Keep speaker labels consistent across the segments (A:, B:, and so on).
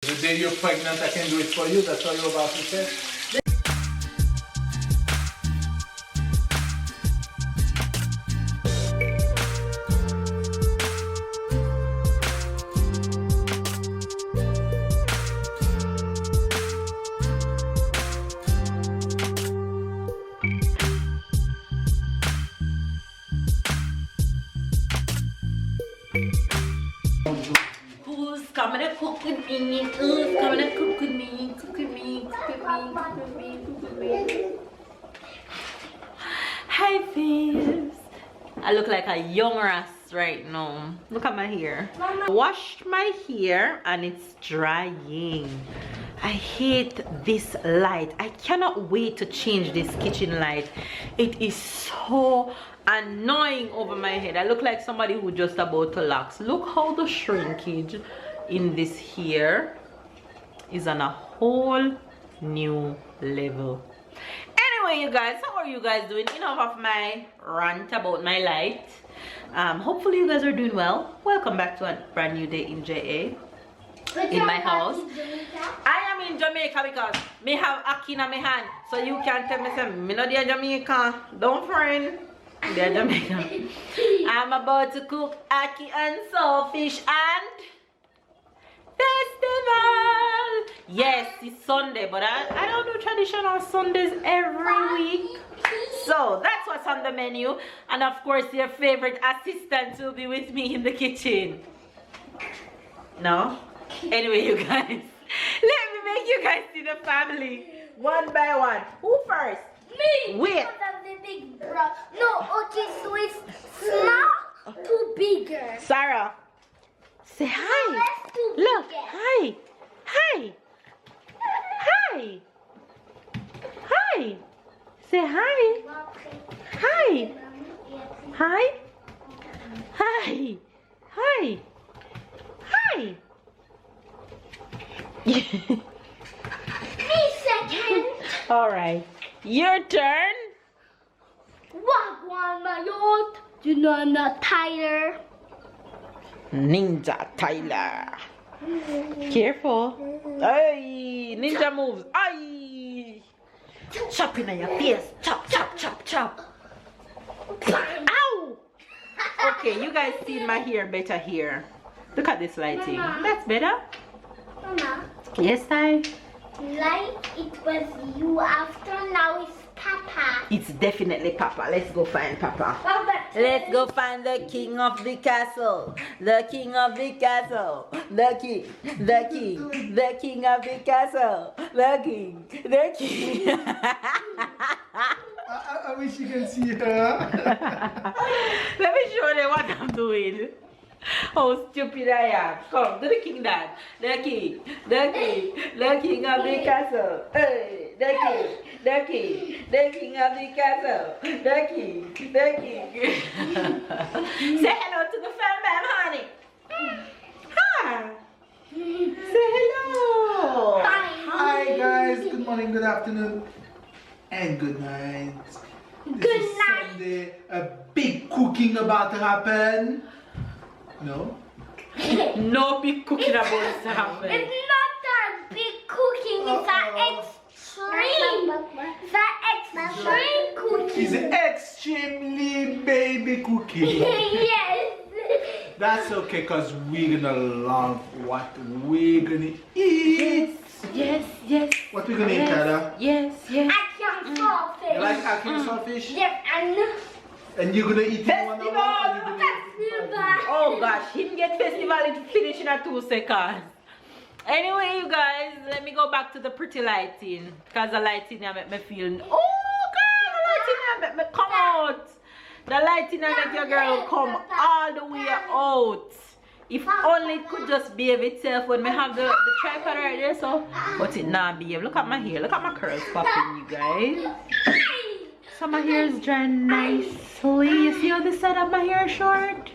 A: The day you're pregnant, I can do it for you. That's what you're about to say.
B: Who's coming to cook with me? Who's coming to cook with me? Cook with me, cook with me, cook with me, cook with me. Hi, babes. I look like a young ass right now. Look at my hair. I washed my hair and it's drying. I hate this light. I cannot wait to change this kitchen light. It is so annoying over my head. I look like somebody who just about to lax. Look how the shrinkage in this hair is on a whole new level. Anyway, you guys, how are you guys doing? Enough of my rant about my light. Hopefully you guys are doing well. Welcome back to a brand new day in JA. In my house. I am in Jamaica because me have Aki in my hand. So you can tell me say me not there Jamaica. Don't friend. They're Jamaica. I'm about to cook Aki and saltfish and festival. Yes, it's Sunday, but I don't do traditional Sundays every week. So that's what's on the menu. And of course your favorite assistant will be with me in the kitchen. No? Anyway, you guys, let me make you guys see the family one by one. Who first?
C: Me!
B: Wait.
C: Because of the big bro. No, okay, so it's small to bigger.
B: Sarah, say hi.
C: Let's do
B: Look,
C: bigger.
B: hi. Hi. Hi. Hi. Say hi. Hi. Hi. Hi. Hi. Hi.
C: Me second.
B: All right, your turn.
C: Wagwan my yacht. You know I'm not Tyler.
B: Ninja Tyler. Careful. Ay, ninja moves. Ay. Chop in your face. Chop, chop, chop, chop. Ow. Okay, you guys see my hair better here. Look at this lighting.
C: Mama.
B: That's better.
C: Mama,
B: Yes, I.
C: like it was you after, now it's Papa.
B: It's definitely Papa. Let's go find Papa.
C: Papa.
B: Let's go find the king of the castle. The king of the castle. The king. The king. The king of the castle. The king. The king.
A: I wish you can see her.
B: Let me show them what I'm doing. How stupid I am. Come, do the king dance. The king. The king. The king of the castle. Hey, the king. The king. The king of the castle. The king. The king. Say hello to the fan man, honey. Hi. Say hello.
A: Hi guys, good morning, good afternoon, and good night. This
C: Good
A: is
C: night.
A: Sunday. A big cooking about to happen. No?
B: No big cooking about to happen.
C: It's not a big cooking, it's an extreme. It's an extreme cooking.
A: It's extremely baby cooking.
C: Yes.
A: That's okay, because we're gonna love what we're gonna eat.
B: Yes, yes.
A: What we're gonna eat, Tyler?
B: Yes, yes.
C: I can saltfish.
A: You like Aki saltfish?
C: Yes,
A: And you're gonna eat it one
B: Festival!
A: hour? Or you gonna
B: Oh gosh, him get festival it finish in a 2 seconds. Anyway, you guys, let me go back to the pretty lighting. Because the lighting here make me feel. Oh girl, the lighting here make me come out. The lighting here make your girl come all the way out. If only it could just behave itself when we have the tripod right there, so but it not behave. Look at my hair, look at my curls popping, you guys. So my hair is drying nicely. You see how this side of my hair is short?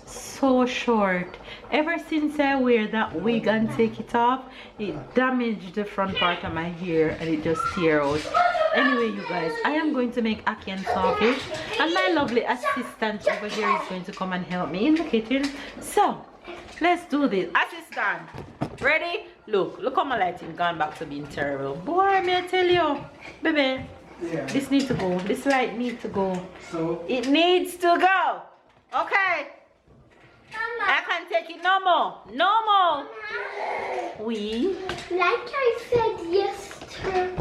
B: So short. Ever since I wear that wig and take it off, it damaged the front part of my hair and it just tear out. Anyway, you guys, I am going to make ackee and saltfish, and my lovely assistant over here is going to come and help me in the kitchen. So Let's do this. Assistant, ready? Look how my lighting gone back to being terrible. Boy, may I tell you, baby,
A: Yeah.
B: this needs to go. This light needs to go.
A: So
B: It needs to go. Okay. I can't take it no more. No more. We.
C: Like I said yesterday,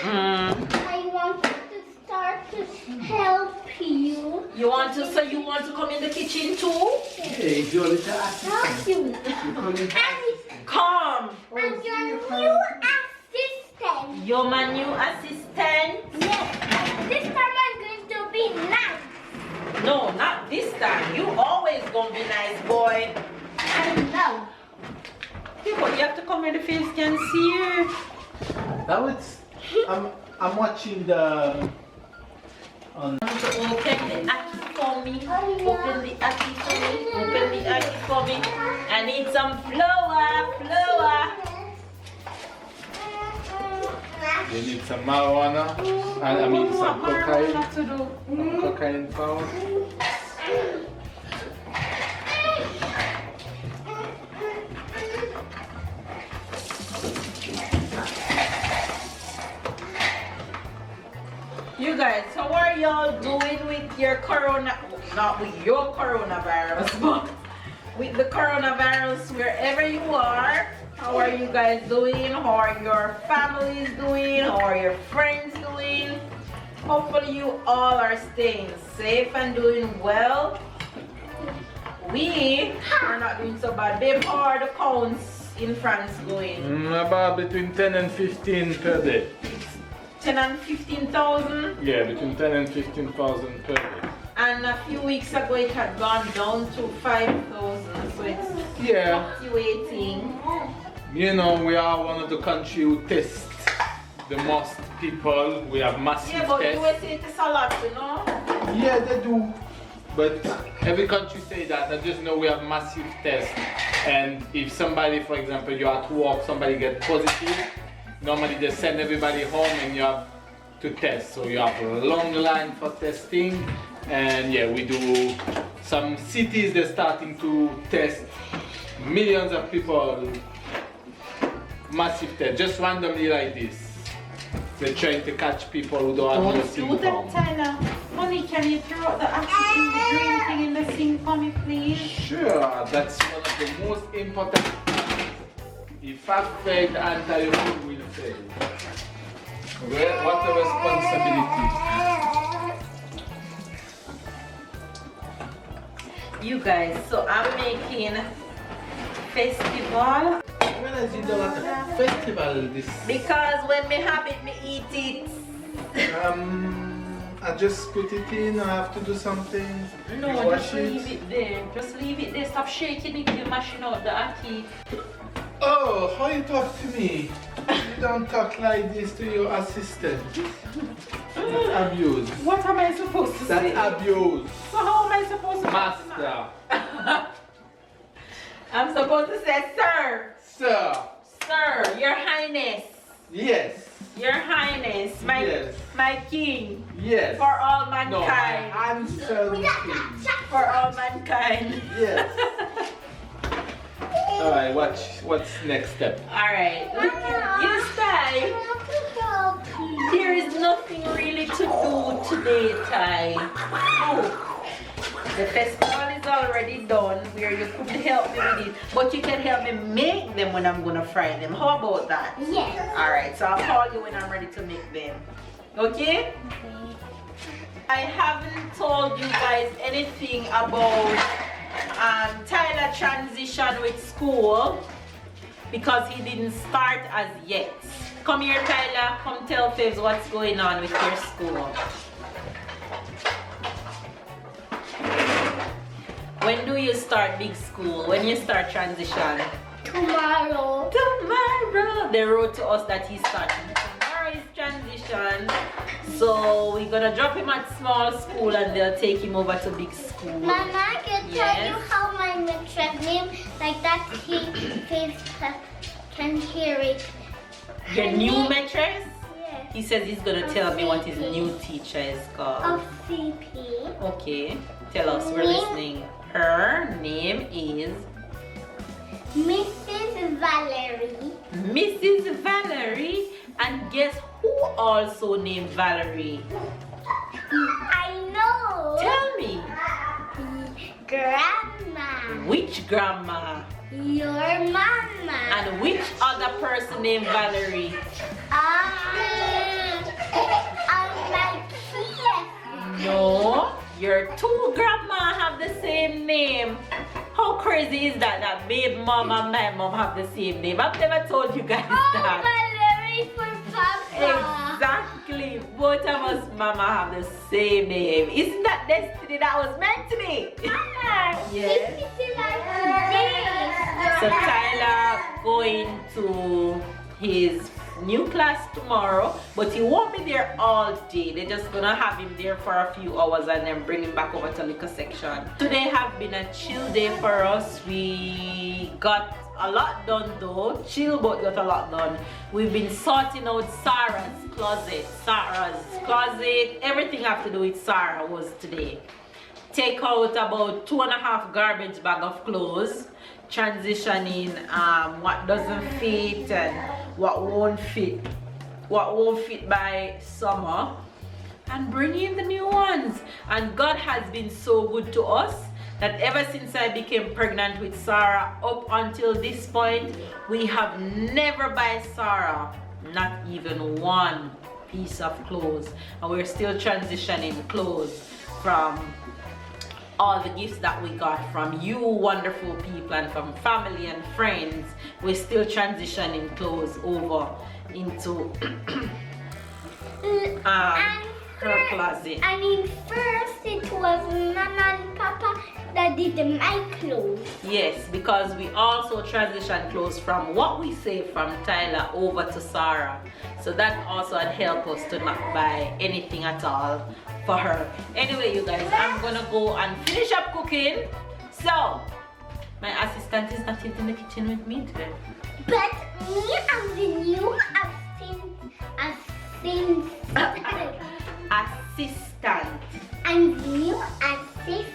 C: I wanted to start to help you.
B: You want to? So you want to come in the kitchen too?
A: hey, your little
C: Help
A: assistant.
C: you.
A: You call him
B: Come.
C: And your new assistant.
B: You're my new assistant.
C: Yes, and this time I'm going to be nice.
B: No, not this time. You always gonna be nice, boy.
C: I know.
B: Yeah, but you have to come where the face can see you.
A: Now it's I'm watching the on
B: To open the aki for me. Open the aki for me. Open the aki for me. I need some flour.
A: they need some marijuana and I mean some cocaine.
B: To do.
A: Cocaine powder.
B: You guys, how are y'all doing with your not with your coronavirus, but with the coronavirus wherever you are? How are you guys doing? How are your families doing? How are your friends doing? Hopefully you all are staying safe and doing well. We are not doing so bad. Babe, how are the counts in France going?
A: About between 10 and 15 per day.
B: 10 and 15,000?
A: Yeah, between 10 and 15,000 per day.
B: And a few weeks ago it had gone down to 5,000, so it's fluctuating.
A: You know, we are one of the countries who test the most people. We have massive
B: Yeah, but
A: tests.
B: USA it is a lot, you know?
A: Yeah, they do. But every country say that. I just know we have massive tests. And if somebody, for example, you're at work, somebody gets positive, normally they send everybody home and you have to test. So you have a long line for testing. And yeah, we do some cities, they're starting to test millions of people. Massive test, just randomly like this. They're trying to catch people who don't have no
B: Don't do
A: symptoms.
B: that, Tyler. Honey, can you throw out the acid in the green thing in the sink for me, please?
A: Sure, that's one of the most important things. If I fail, answer you will fail. What a responsibility.
B: You guys, so I'm making festival
A: When I did a festival this
B: because when me have it, me eat it.
A: I just put it in, I have to do something.
B: No,
A: you wash
B: just leave it there. Just leave it there. Stop shaking it. You're mashing out the ackee.
A: Oh, how you talk to me? You don't talk like this to your assistant. That's abuse.
B: What am I supposed to say?
A: That's abuse.
B: So how am I supposed to
A: Master.
B: I'm supposed to say, sir.
A: Sir.
B: Sir, your highness.
A: Yes.
B: Your highness.
A: Yes.
B: My king.
A: Yes.
B: For all
A: No, my
B: mankind.
A: answer is
B: For all mankind.
A: yes. Alright, what's next step?
B: Alright. You stay. There is nothing really to do today, Ty. Oh. The festival is already done where you could help me with it, but you can help me make them when I'm gonna fry them. How about that?
C: Yes.
B: Alright, so I'll call you when I'm ready to make them. Okay? I haven't told you guys anything about Tyler transition with school because he didn't start as yet. Come here, Tyler. Come tell Fibs what's going on with your school. When do you start big school? When you start transition?
C: Tomorrow.
B: Tomorrow. They wrote to us that he's starting. Tomorrow is transition. So we're gonna drop him at small school and they'll take him over to big school.
C: Mama, I can tell you how my mistress name, like that he can hear it.
B: Your new mattress?
C: Yes.
B: He says he's gonna tell me what his new teacher is called.
C: Of CP.
B: Okay, tell us, we're listening. Her name is
C: Mrs. Valerie.
B: Mrs. Valerie. And guess who also named Valerie?
C: I know.
B: Tell me.
C: Grandma.
B: Which grandma?
C: Your mama.
B: And which other person named Valerie?
C: My kids.
B: No, your two grandma have the same name. How crazy is that? That babe mom and my mom have the same name. I've never told you guys that.
C: Valerie for Papa.
B: Exactly. Both of us mama have the same name. Isn't that destiny that was meant to be? Yes. So Tyler going to his new class tomorrow, but he won't be there all day. They're just gonna have him there for a few hours and then bring him back over to liquor section. Today have been a chill day for us. We got a lot done though. Chill, but got a lot done. We've been sorting out Sarah's closet. Everything have to do with Sarah was today. Take out about 2.5 garbage bag of clothes, transitioning what doesn't fit and what won't fit by summer, and bring in the new ones. And God has been so good to us that ever since I became pregnant with Sarah up until this point, we have never buy Sarah not even one piece of clothes, and we're still transitioning clothes from all the gifts that we got from you wonderful people and from family and friends. We're still transitioning clothes over into her closet.
C: I mean, first it was Mama and Papa that did my clothes.
B: Yes, because we also transition clothes from what we saved from Tyler over to Sarah. So that also had helped us to not buy anything at all for her. Anyway, you guys, I'm gonna go and finish up cooking. So, my assistant is not yet in the kitchen with me today.
C: But me, I'm the new
B: Assistant.
C: I'm the new assistant.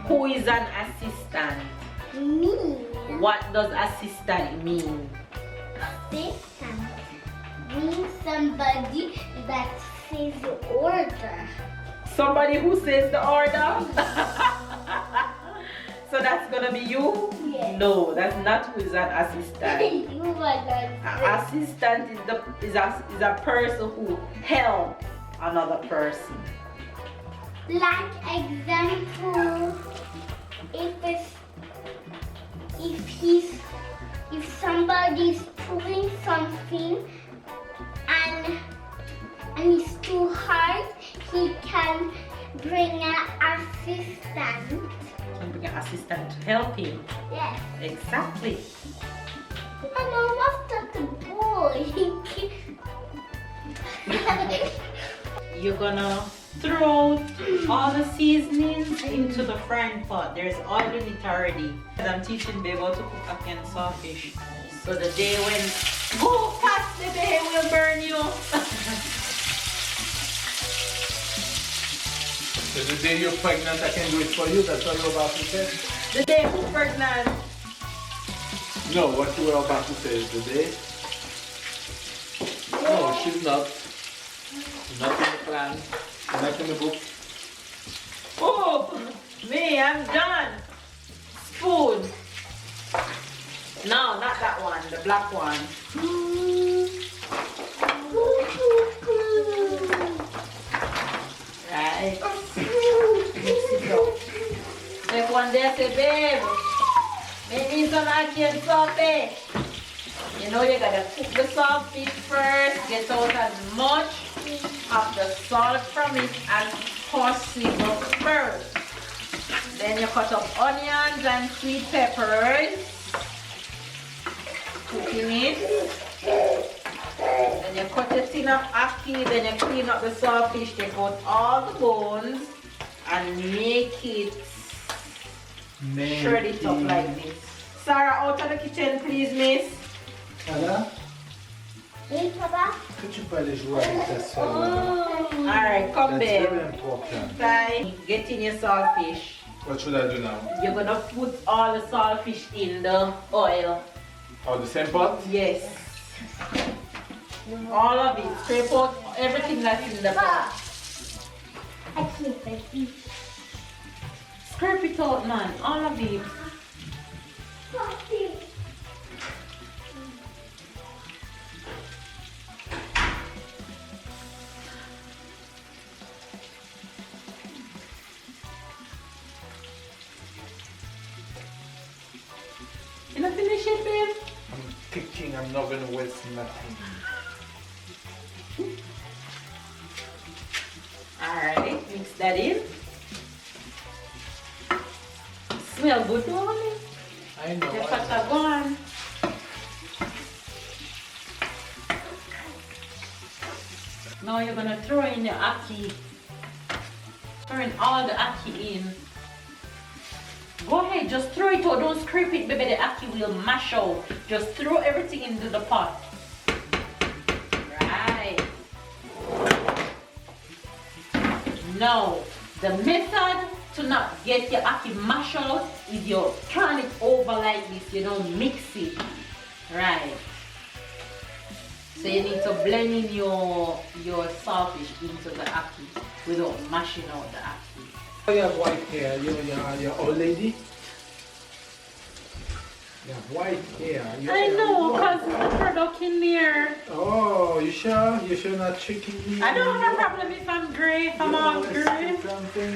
B: Who is an assistant?
C: Me.
B: What does assistant mean?
C: Assistant means somebody that says the order.
B: Somebody who says the order? So that's gonna be you?
C: Yes.
B: No, that's not who is an assistant.
C: You are not.
B: Assistant is a person who helps another person.
C: Like example, if somebody's doing something and it's too hard, he can bring an assistant.
B: Can bring an assistant to help him.
C: Yes.
B: Exactly.
C: Mama, what's that the boy?
B: You're gonna throw all the seasonings into the frying pot. There's oil in it already. I'm teaching babe how to cook a canned sawfish. So the day when go fast, the day will burn you.
A: So the day you're pregnant, I can do it for you. That's what you're about to say?
B: The day who's pregnant.
A: No, what you were about to say is the day. No, she's not. Not in the plan. Not in the book.
B: Oh, me, I'm done. Spoon. No, not that one, the black one. Right. Mix it up. Like one day I say, babe, make me some ackee saltfish. You know you gotta cook the saltfish first, get out as much of the salt from it as possible first. Then you cut up onions and sweet peppers, cooking it. Then you cut a tin of ackee, then you clean up the saltfish, take out all the bones and make it shred it up like this. Sarah, out of the kitchen please, miss.
A: Anna,
C: Oui, Papa.
A: que tu peux aller jouer avec ta soeur?
B: Alright, come
A: That's very
B: babe.
A: important.
B: Try getting your saltfish.
A: What should I do now?
B: You're gonna put all the saltfish in the oil.
A: Oh, the same pot?
B: Yes. All of it. Scrape out everything that's in the pot.
C: I can't believe.
B: Scrape it out, man. All of it. You not finish it, babe?
A: I'm thinking I'm not gonna waste nothing.
B: Alright, mix that in. Smell good, don't it?
A: I know.
B: The fat are gone. Now you're gonna throw in your ackee. Throw in all the ackee in. Go ahead, just throw it out. Don't scrape it, baby. The ackee will mash out. Just throw everything into the pot. Right. Now, the method to not get your ackee mash out is you turn it over like this. You don't mix it. Right. So you need to blend in your saltfish into the ackee without mashing out the ackee.
A: Oh, you have white hair. You're old lady. You have white hair.
B: I know, because the product in there.
A: Oh, you sure? You sure not tricking me?
B: I don't have a problem if I'm gray, if I'm all gray.
A: Something.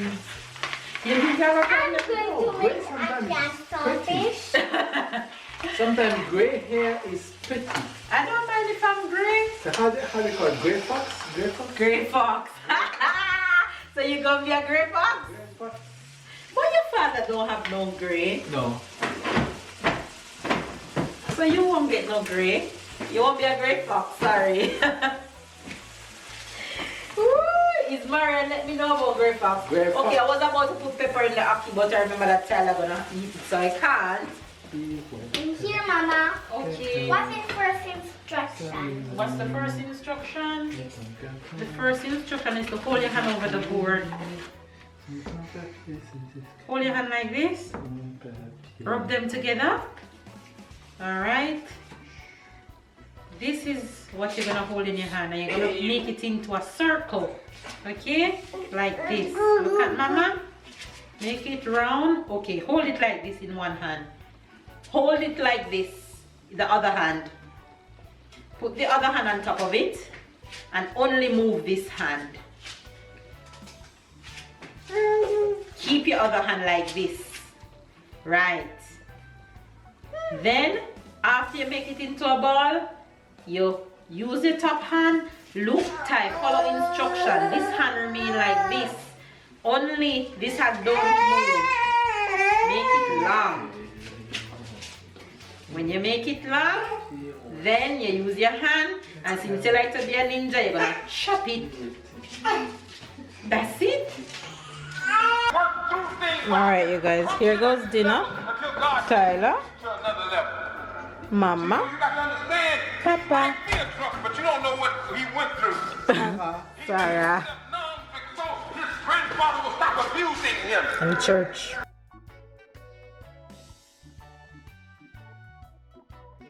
B: You think I have a
C: I'm
B: problem?
C: going to make a saltfish.
A: Sometimes gray hair is pretty.
B: I don't mind if I'm gray.
A: So how do you call it? Gray fox? Gray fox?
B: Gray fox. So you gonna be a gray fox?
A: Gray fox?
B: But your father don't have no gray.
A: No.
B: So you won't get no gray. You won't be a gray fox, sorry. Ooh, is Marian let me know about gray fox?
A: Gray fox.
B: Okay, I was about to put pepper in the ackee, but I remember that child I'm gonna eat it, so I can't.
C: In here, Mama.
B: Okay.
C: What's the first instruction?
B: What's the first instruction? The first instruction is to hold your hand over the board. Hold your hand like this. Rub them together. Alright. This is what you're gonna hold in your hand, and you're gonna make it into a circle. Okay? Like this. Look at Mama. Make it round. Okay, hold it like this in one hand. Hold it like this, the other hand. Put the other hand on top of it and only move this hand. Keep your other hand like this. Right. Then, after you make it into a ball, you use your top hand, look tight, follow instruction. This hand remain like this. Only this hand don't move. Make it long. When you make it long, then you use your hand, and since you like to be a ninja, you're gonna chop it. That's it. Alright, you guys, here goes dinner. Tyler, Mama, Papa,
D: but you don't know what he went through.
B: Sarah,
D: His grandfather will stop abusing him.
B: and church.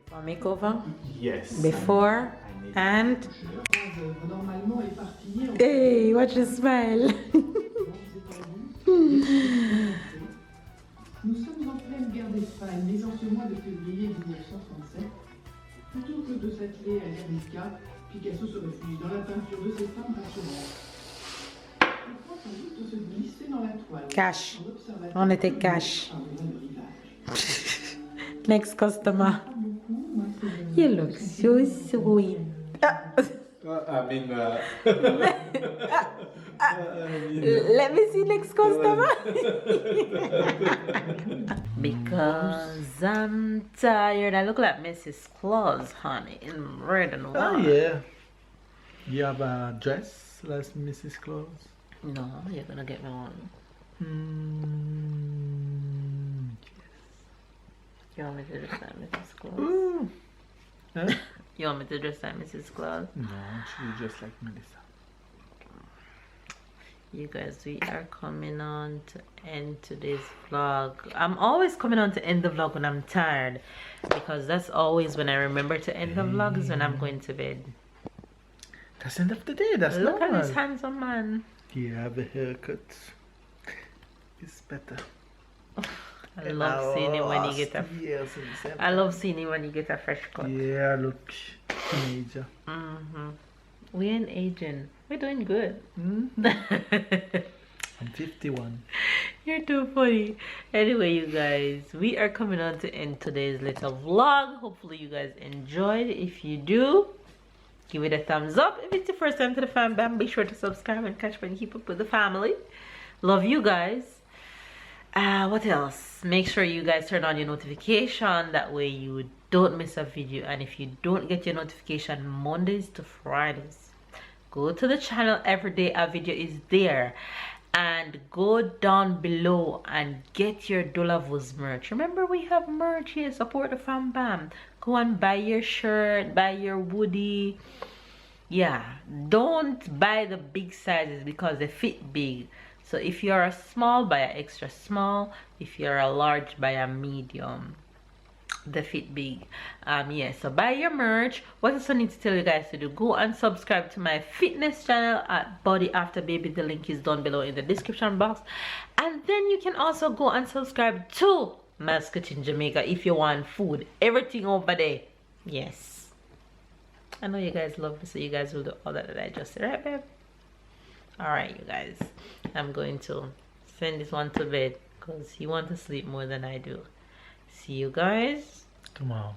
B: For makeover,
A: Yes.
B: before and. Hey, watch the smile.
E: Nous sommes en pleine guerre d'Espagne, mais en ce mois de février 1937, plutôt que de s'atteler à Guernica, Picasso se réfugie dans la peinture de ses femmes passionnées. Il croit sans doute se glisser dans la toile.
B: Cash.
E: En observateur
B: On était cash.
E: par-delà le rivage.
B: Next customer. You look so sweet. Let me see next customer. Because I'm tired. I look like Mrs. Claus, honey, in red and white.
A: Oh yeah. You have a dress like Mrs. Claus?
B: No, you're gonna get me one. You want me to dress like Mrs. Claus?
A: Ooh. Huh?
B: You want me to dress like Mrs. Claus?
A: No, she's just like Melissa.
B: You guys, we are coming on to end today's vlog. I'm always coming on to end the vlog when I'm tired, because that's always when I remember to end the vlog, is when I'm going to bed.
A: That's the end of the day. That's
B: Look
A: normal.
B: at this handsome man.
A: You have a haircut. It's better.
B: I love seeing him when he get a. I love seeing him when he get a fresh cut.
A: Yeah, look, teenager.
B: We ain't aging. We're doing good.
A: I'm 51.
B: You're too funny. Anyway, you guys, we are coming on to end today's little vlog. Hopefully you guys enjoyed. If you do, give it a thumbs up. If it's your first time to the fam bam, be sure to subscribe and catch me and keep up with the family. Love you guys. What else? Make sure you guys turn on your notification, that way you don't miss a video. And if you don't get your notification Mondays to Fridays, go to the channel. Every day a video is there, and go down below and get your Delaveaus merch. Remember, we have merch here. Support the fam bam. Go and buy your shirt, buy your hoodie. Yeah, don't buy the big sizes because they fit big. So if you're a small, buy an extra small. If you're a large, buy a medium. They fit big. Yeah, so buy your merch. What else I need to tell you guys to do? Go and subscribe to my fitness channel at Body After Baby. The link is down below in the description box. And then you can also go and subscribe to Mel's Kitchen Jamaica if you want food. Everything over there. Yes. I know you guys love me, so you guys will do all that I just said, right, babe? Alright, you guys, I'm going to send this one to bed because he wants to sleep more than I do. See you guys
A: Tomorrow.